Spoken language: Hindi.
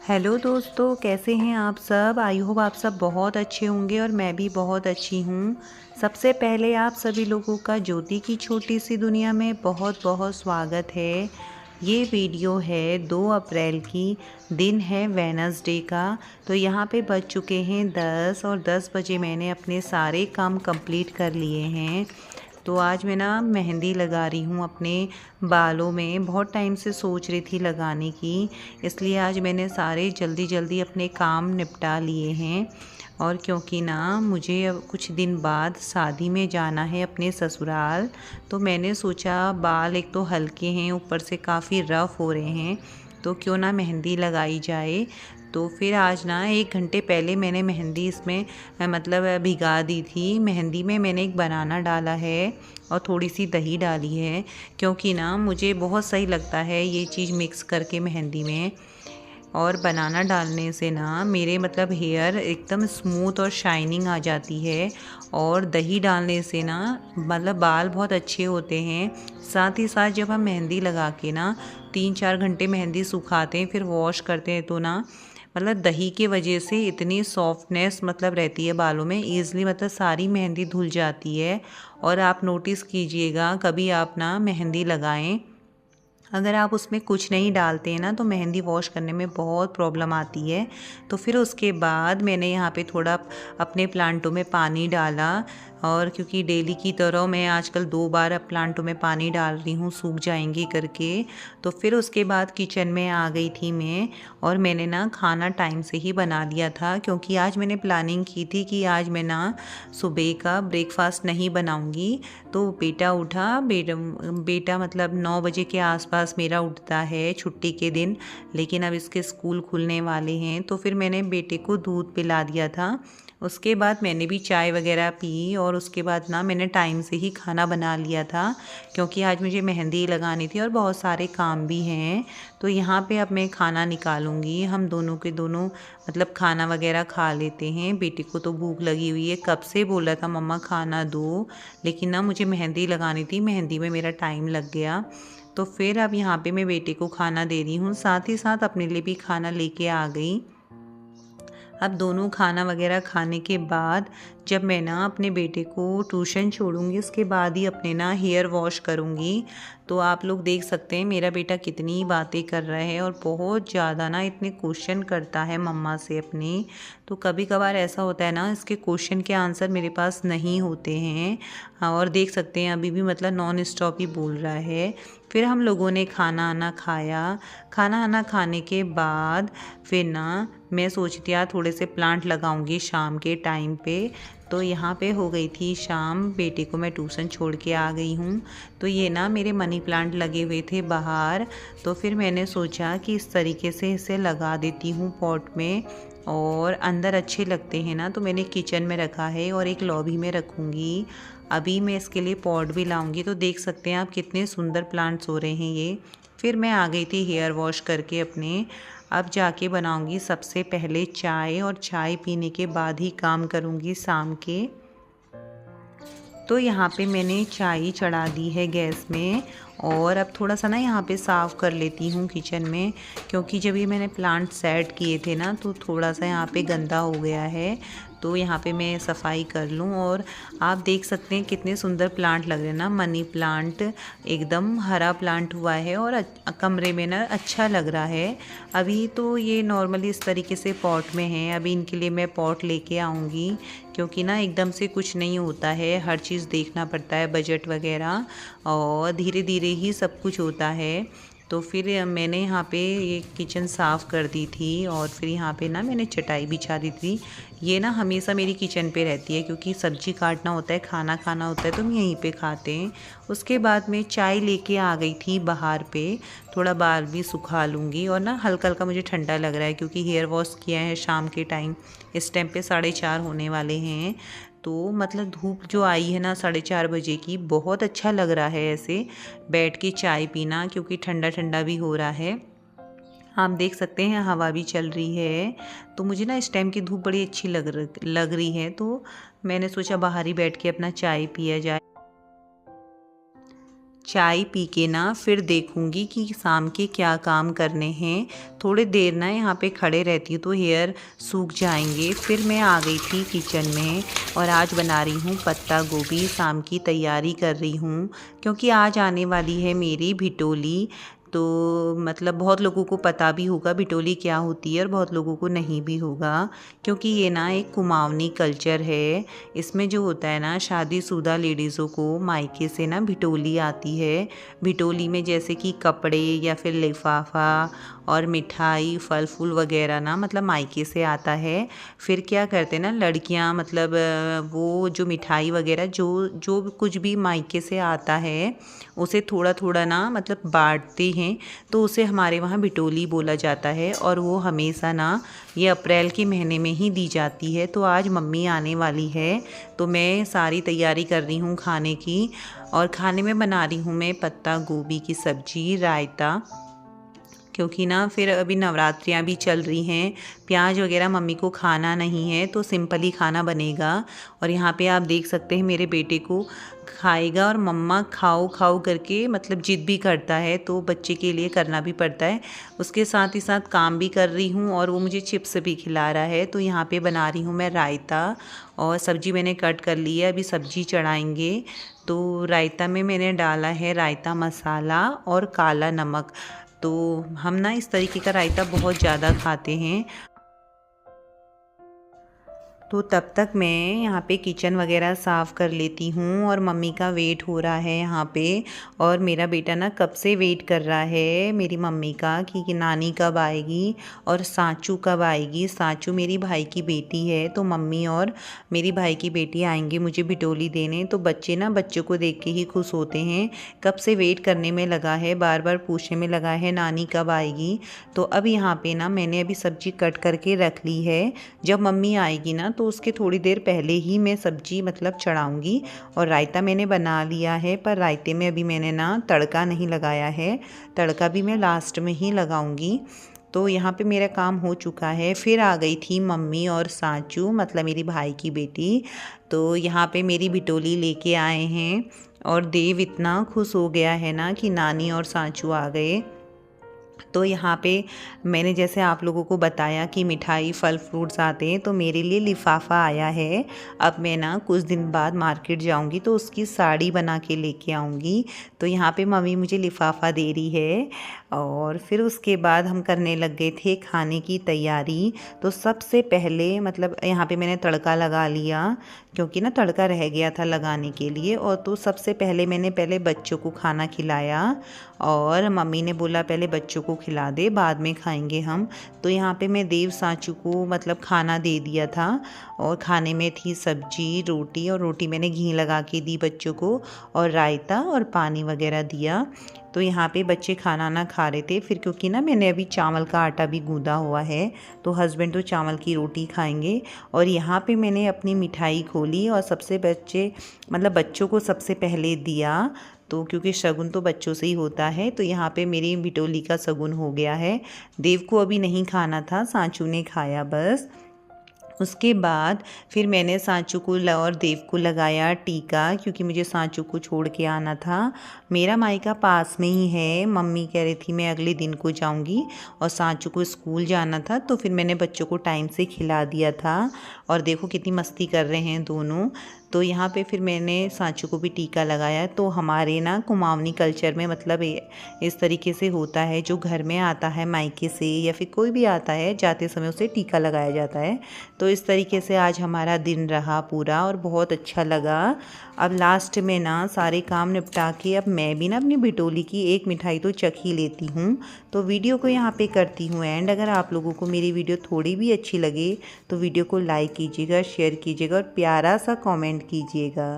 हेलो दोस्तों, कैसे हैं आप सब। आई होप आप सब बहुत अच्छे होंगे और मैं भी बहुत अच्छी हूँ। सबसे पहले आप सभी लोगों का ज्योति की छोटी सी दुनिया में बहुत बहुत स्वागत है। ये वीडियो है 2 अप्रैल की, दिन है वेडनेसडे का। तो यहाँ पे बज चुके हैं 10 और 10 बजे मैंने अपने सारे काम कंप्लीट कर लिए हैं। तो आज मैं ना मेहंदी लगा रही हूँ अपने बालों में। बहुत टाइम से सोच रही थी लगाने की, इसलिए आज मैंने सारे जल्दी जल्दी अपने काम निपटा लिए हैं। और क्योंकि ना मुझे अब कुछ दिन बाद शादी में जाना है अपने ससुराल, तो मैंने सोचा बाल एक तो हल्के हैं, ऊपर से काफ़ी रफ़ हो रहे हैं, तो क्यों ना मेहंदी लगाई जाए। तो फिर आज ना 1 घंटे पहले मैंने मेहंदी इसमें मतलब भिगा दी थी। मेहंदी में मैंने एक बनाना डाला है और थोड़ी सी दही डाली है, क्योंकि ना मुझे बहुत सही लगता है ये चीज़ मिक्स करके मेहंदी में। और बनाना डालने से ना मेरे मतलब हेयर एकदम स्मूथ और शाइनिंग आ जाती है। और दही डालने से ना मतलब बाल बहुत अच्छे होते हैं। साथ ही साथ जब हम मेहंदी लगा के ना 3-4 घंटे मेहंदी सुखाते हैं, फिर वॉश करते हैं, तो ना मतलब दही के वजह से इतनी सॉफ्टनेस मतलब रहती है बालों में, ईज़िली मतलब सारी मेहंदी धुल जाती है। और आप नोटिस कीजिएगा, कभी आप ना मेहंदी लगाएं, अगर आप उसमें कुछ नहीं डालते हैं ना, तो मेहंदी वॉश करने में बहुत प्रॉब्लम आती है। तो फिर उसके बाद मैंने यहाँ पे थोड़ा अपने प्लांटों में पानी डाला। और क्योंकि डेली की तरह मैं आजकल 2 बार अब प्लांटों में पानी डाल रही हूँ, सूख जाएंगे करके। तो फिर उसके बाद किचन में आ गई थी मैं, और मैंने ना खाना टाइम से ही बना लिया था, क्योंकि आज मैंने प्लानिंग की थी कि आज मैं ना सुबह का ब्रेकफास्ट नहीं बनाऊँगी। तो बेटा उठा, बेटा मतलब 9 बजे के आसपास मेरा उठता है छुट्टी के दिन, लेकिन अब इसके स्कूल खुलने वाले हैं, तो फिर मैंने बेटे को दूध पिला दिया था। उसके बाद मैंने भी चाय वगैरह पी, और उसके बाद ना मैंने टाइम से ही खाना बना लिया था, क्योंकि आज मुझे मेहंदी लगानी थी और बहुत सारे काम भी हैं। तो यहाँ पे अब मैं खाना निकालूंगी, हम दोनों के दोनों मतलब खाना वगैरह खा लेते हैं। बेटे को तो भूख लगी हुई है, कब से बोला था मम्मा खाना दो, लेकिन ना मुझे मेहंदी लगानी थी, मेहंदी में मेरा टाइम लग गया। तो फिर अब यहाँ पे मैं बेटे को खाना दे रही हूँ, साथ ही साथ अपने लिए भी खाना लेके आ गई। अब दोनों खाना वगैरह खाने के बाद जब मैं ना अपने बेटे को ट्यूशन छोड़ूंगी, उसके बाद ही अपने ना हेयर वॉश करूंगी। तो आप लोग देख सकते हैं मेरा बेटा कितनी बातें कर रहा है, और बहुत ज़्यादा ना इतने क्वेश्चन करता है मम्मा से अपनी। तो कभी कभार ऐसा होता है ना, इसके क्वेश्चन के आंसर मेरे पास नहीं होते हैं। हाँ, और देख सकते हैं अभी भी मतलब नॉन स्टॉप ही बोल रहा है। फिर हम लोगों ने खाना आना खाया। खाना आना खाने के बाद फिर ना मैं सोचती यार थोड़े से प्लांट लगाऊंगी शाम के टाइम पे। तो यहाँ पे हो गई थी शाम, बेटे को मैं ट्यूशन छोड़ के आ गई हूँ। तो ये ना मेरे मनी प्लांट लगे हुए थे बाहर, तो फिर मैंने सोचा कि इस तरीके से इसे लगा देती हूँ पॉट में, और अंदर अच्छे लगते हैं ना। तो मैंने किचन में रखा है और एक लॉबी में रखूँगी। अभी मैं इसके लिए पॉट भी लाऊंगी। तो देख सकते हैं आप कितने सुंदर प्लांट्स हो रहे हैं ये। फिर मैं आ गई थी हेयर वॉश करके अपने। अब जाके बनाऊंगी सबसे पहले चाय, और चाय पीने के बाद ही काम करूंगी शाम के। तो यहाँ पे मैंने चाय चढ़ा दी है गैस में, और अब थोड़ा सा ना यहाँ पे साफ़ कर लेती हूँ किचन में, क्योंकि जब ये मैंने प्लांट सेट किए थे ना, तो थोड़ा सा यहाँ पे गंदा हो गया है। तो यहाँ पे मैं सफाई कर लूँ। और आप देख सकते हैं कितने सुंदर प्लांट लग रहे हैं ना। मनी प्लांट एकदम हरा प्लांट हुआ है, और कमरे में ना अच्छा लग रहा है। अभी तो ये नॉर्मली इस तरीके से पॉट में है, अभी इनके लिए मैं पॉट लेके आऊँगी, क्योंकि ना एकदम से कुछ नहीं होता है, हर चीज़ देखना पड़ता है, बजट वगैरह, और धीरे धीरे ही सब कुछ होता है। तो फिर मैंने यहाँ पे ये किचन साफ़ कर दी थी और फिर यहाँ पे ना मैंने चटाई बिछा दी थी। ये ना हमेशा मेरी किचन पे रहती है क्योंकि सब्ज़ी काटना होता है, खाना खाना होता है तो हम यहीं पे खाते हैं। उसके बाद मैं चाय लेके आ गई थी बाहर पे, थोड़ा बाल भी सुखा लूँगी और ना हल्का हल्का मुझे ठंडा लग रहा है क्योंकि हेयर वॉश किया है शाम के टाइम। इस टाइम पे 4:30 होने वाले हैं। तो मतलब धूप जो आई है ना 4:30 बजे की, बहुत अच्छा लग रहा है ऐसे बैठ के चाय पीना क्योंकि ठंडा ठंडा भी हो रहा है। आप देख सकते हैं हवा भी चल रही है। तो मुझे ना इस टाइम की धूप बड़ी अच्छी लग रही है, तो मैंने सोचा बाहर ही बैठ के अपना चाय पिया जाए। चाय पी के ना फिर देखूंगी कि शाम के क्या काम करने हैं। थोड़ी देर ना यहाँ पे खड़े रहती हूँ तो हेयर सूख जाएंगे। फिर मैं आ गई थी किचन में और आज बना रही हूँ पत्ता गोभी। शाम की तैयारी कर रही हूँ क्योंकि आज आने वाली है मेरी भिटोली। तो मतलब बहुत लोगों को पता भी होगा भिटोली क्या होती है और बहुत लोगों को नहीं भी होगा क्योंकि ये ना एक कुमाऊनी कल्चर है। इसमें जो होता है ना शादीशुदा लेडीज़ों को मायके से ना भिटोली आती है। भिटोली में जैसे कि कपड़े या फिर लिफाफा और मिठाई फल फूल वगैरह ना मतलब मायके से आता है। फिर क्या करते हैं ना लड़कियां मतलब वो जो मिठाई वगैरह जो जो कुछ भी मायके से आता है उसे थोड़ा थोड़ा ना मतलब बांटते हैं। तो उसे हमारे वहाँ बिटोली बोला जाता है और वो हमेशा ना ये अप्रैल के महीने में ही दी जाती है। तो आज मम्मी आने वाली है तो मैं सारी तैयारी कर रही हूँ खाने की। और खाने में बना रही हूँ मैं पत्ता गोभी की सब्जी, रायता, क्योंकि ना फिर अभी नवरात्रियाँ भी चल रही हैं। प्याज वगैरह मम्मी को खाना नहीं है तो सिंपल ही खाना बनेगा। और यहाँ पे आप देख सकते हैं मेरे बेटे को खाएगा और मम्मा खाओ खाओ करके मतलब जिद भी करता है, तो बच्चे के लिए करना भी पड़ता है। उसके साथ ही साथ काम भी कर रही हूँ और वो मुझे चिप्स भी खिला रहा है। तो यहाँ पे बना रही हूँ मैं रायता और सब्जी मैंने कट कर ली है, अभी सब्जी चढ़ाएंगे। तो रायता में मैंने डाला है रायता मसाला और काला नमक। तो हम ना इस तरीके का रायता बहुत ज़्यादा खाते हैं। तो तब तक मैं यहाँ पे किचन वगैरह साफ़ कर लेती हूँ और मम्मी का वेट हो रहा है यहाँ पे। और मेरा बेटा ना कब से वेट कर रहा है मेरी मम्मी का कि नानी कब आएगी और सांचू कब आएगी। सांचू मेरी भाई की बेटी है, तो मम्मी और मेरी भाई की बेटी आएंगी मुझे बिटोली देने। तो बच्चे ना बच्चों को देख के ही खुश होते हैं। कब से वेट करने में लगा है, बार बार पूछने में लगा है नानी कब आएगी। तो अब यहाँ पे ना मैंने अभी सब्जी कट करके रख ली है। जब मम्मी आएगी ना तो उसके थोड़ी देर पहले ही मैं सब्जी मतलब चढ़ाऊंगी। और रायता मैंने बना लिया है, पर रायते में अभी मैंने ना तड़का नहीं लगाया है, तड़का भी मैं लास्ट में ही लगाऊंगी। तो यहाँ पे मेरा काम हो चुका है। फिर आ गई थी मम्मी और सांचू मतलब मेरी भाई की बेटी। तो यहाँ पे मेरी बिटोली लेके आए हैं और देव इतना खुश हो गया है ना कि नानी और सांचू आ गए। तो यहाँ पे मैंने जैसे आप लोगों को बताया कि मिठाई फल फ्रूट्स आते हैं, तो मेरे लिए लिफाफा आया है। अब मैं ना कुछ दिन बाद मार्केट जाऊँगी तो उसकी साड़ी बना के लेके आऊँगी। तो यहाँ पे मम्मी मुझे लिफाफा दे रही है और फिर उसके बाद हम करने लग गए थे खाने की तैयारी। तो सबसे पहले मतलब यहाँ पे मैंने तड़का लगा लिया क्योंकि ना तड़का रह गया था लगाने के लिए। और तो सबसे पहले मैंने पहले बच्चों को खाना खिलाया और मम्मी ने बोला पहले बच्चों को खिला दे बाद में खाएंगे हम। तो यहाँ पे मैं देव सांचू को मतलब खाना दे दिया था और खाने में थी सब्जी रोटी, और रोटी मैंने घी लगा के दी बच्चों को और रायता और पानी वगैरह दिया। तो यहाँ पे बच्चे खाना ना खा रहे थे फिर, क्योंकि ना मैंने अभी चावल का आटा भी गूंदा हुआ है तो हस्बैंड तो चावल की रोटी खाएंगे। और यहाँ पे मैंने अपनी मिठाई खोली और सबसे बच्चों को सबसे पहले दिया। तो क्योंकि शगुन तो बच्चों से ही होता है, तो यहाँ पे मेरी बिटोली का शगुन हो गया है। देव को अभी नहीं खाना था, सांचू ने खाया बस। उसके बाद फिर मैंने सांचू को और देव को लगाया टीका, क्योंकि मुझे सांचू को छोड़ के आना था। मेरा मायका पास में ही है, मम्मी कह रही थी मैं अगले दिन को जाऊंगी और सांचू को स्कूल जाना था, तो फिर मैंने बच्चों को टाइम से खिला दिया था। और देखो कितनी मस्ती कर रहे हैं दोनों। तो यहाँ पे फिर मैंने सांचू को भी टीका लगाया। तो हमारे ना कुमाऊनी कल्चर में मतलब इस तरीके से होता है, जो घर में आता है मायके से या फिर कोई भी आता है जाते समय उसे टीका लगाया जाता है। तो इस तरीके से आज हमारा दिन रहा पूरा और बहुत अच्छा लगा। अब लास्ट में ना सारे काम निपटा के अब मैं भी ना अपनी बिटोली की एक मिठाई तो चख ही लेती हूँ। तो वीडियो को यहाँ पे करती हूँ एंड। अगर आप लोगों को मेरी वीडियो थोड़ी भी अच्छी लगे तो वीडियो को लाइक कीजिएगा, शेयर कीजिएगा और प्यारा सा कमेंट कीजिएगा।